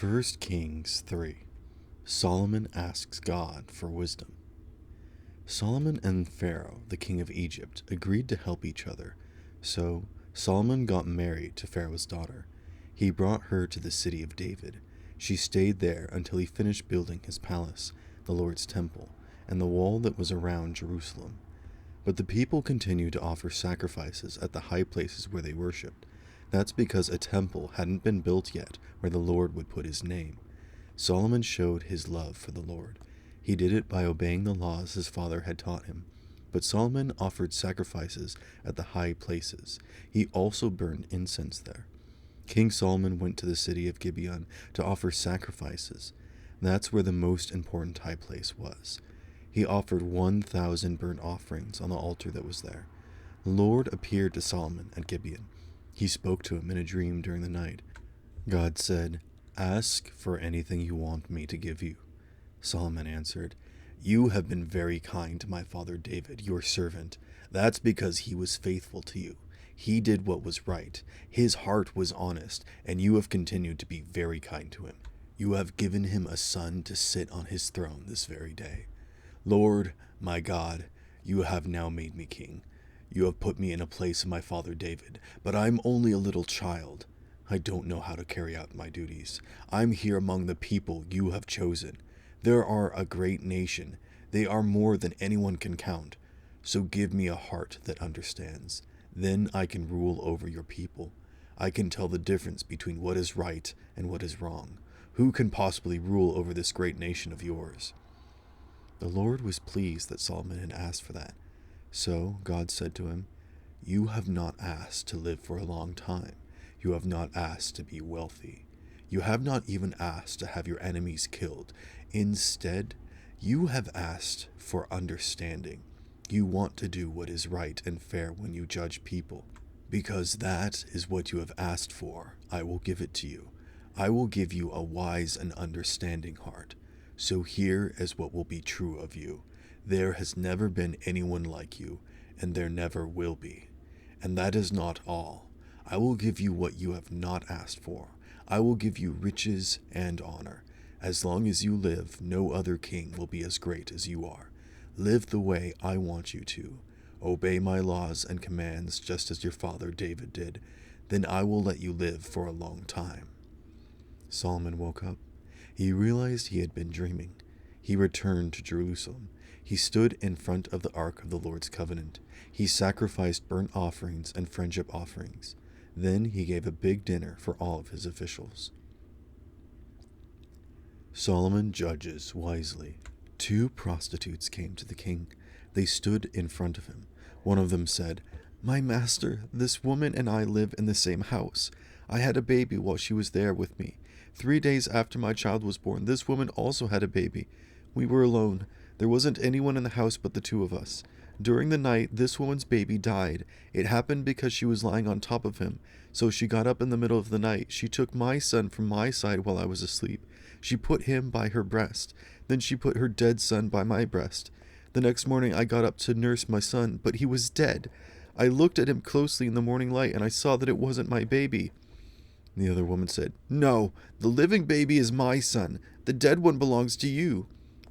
1 Kings 3. Solomon asks God for wisdom. Solomon and Pharaoh, the king of Egypt, agreed to help each other. So Solomon got married to Pharaoh's daughter. He brought her to the city of David. She stayed there until he finished building his palace, the Lord's temple, and the wall that was around Jerusalem. But the people continued to offer sacrifices at the high places where they worshipped. That's because a temple hadn't been built yet where the Lord would put his name. Solomon showed his love for the Lord. He did it by obeying the laws his father had taught him. But Solomon offered sacrifices at the high places. He also burned incense there. King Solomon went to the city of Gibeon to offer sacrifices. That's where the most important high place was. He offered 1,000 burnt offerings on the altar that was there. The Lord appeared to Solomon at Gibeon. He spoke to him in a dream during the night. God said, "Ask for anything you want me to give you." Solomon answered, "You have been very kind to my father David, your servant. That's because he was faithful to you. He did what was right. His heart was honest, and you have continued to be very kind to him. You have given him a son to sit on his throne this very day. Lord, my God, you have now made me king. You have put me in a place of my father David, but I'm only a little child. I don't know how to carry out my duties. I'm here among the people you have chosen. There are a great nation. They are more than anyone can count. So give me a heart that understands. Then I can rule over your people. I can tell the difference between what is right and what is wrong. Who can possibly rule over this great nation of yours?" The Lord was pleased that Solomon had asked for that. So God said to him, "You have not asked to live for a long time. You have not asked to be wealthy. You have not even asked to have your enemies killed. Instead, you have asked for understanding. You want to do what is right and fair when you judge people. Because that is what you have asked for, I will give it to you. I will give you a wise and understanding heart. So here is what will be true of you. There has never been anyone like you, and there never will be. And that is not all. I will give you what you have not asked for. I will give you riches and honor. As long as you live, no other king will be as great as you are. Live the way I want you to. Obey my laws and commands just as your father David did. Then I will let you live for a long time." Solomon woke up. He realized he had been dreaming. He returned to Jerusalem. He stood in front of the ark of the Lord's covenant. He sacrificed burnt offerings and friendship offerings. Then he gave a big dinner for all of his officials. Solomon judges wisely. 2 prostitutes came to the king. They stood in front of him. One of them said, "My master, this woman and I live in the same house. I had a baby while she was there with me. 3 days after my child was born, this woman also had a baby. We were alone. There wasn't anyone in the house but the 2 of us. During the night, this woman's baby died. It happened because she was lying on top of him. So she got up in the middle of the night. She took my son from my side while I was asleep. She put him by her breast. Then she put her dead son by my breast. The next morning I got up to nurse my son, but he was dead. I looked at him closely in the morning light, and I saw that it wasn't my baby." The other woman said, "No, the living baby is my son. The dead one belongs to you."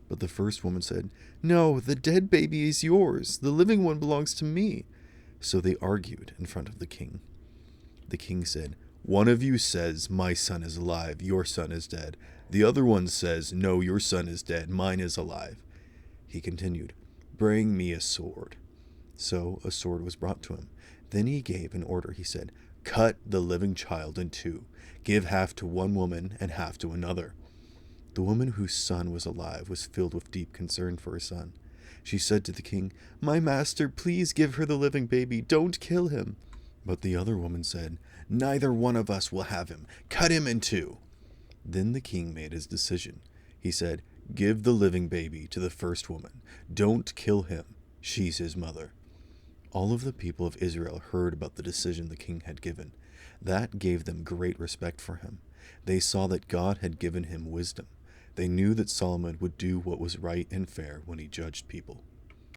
But the first woman said, "No, the dead baby is yours. The living one belongs to me." So they argued in front of the king. The king said, "One of you says, 'My son is alive, your son is dead.' The other one says, 'No, your son is dead, mine is alive.'" He continued, "Bring me a sword." So a sword was brought to him. Then he gave an order. He said, "Cut the living child in 2. Give half to one woman and half to another." The woman whose son was alive was filled with deep concern for her son. She said to the king, "My master, please give her the living baby. Don't kill him." But the other woman said, "Neither one of us will have him. Cut him in 2. Then the king made his decision. He said, "Give the living baby to the first woman. Don't kill him. She's his mother." All of the people of Israel heard about the decision the king had given. That gave them great respect for him. They saw that God had given him wisdom. They knew that Solomon would do what was right and fair when he judged people.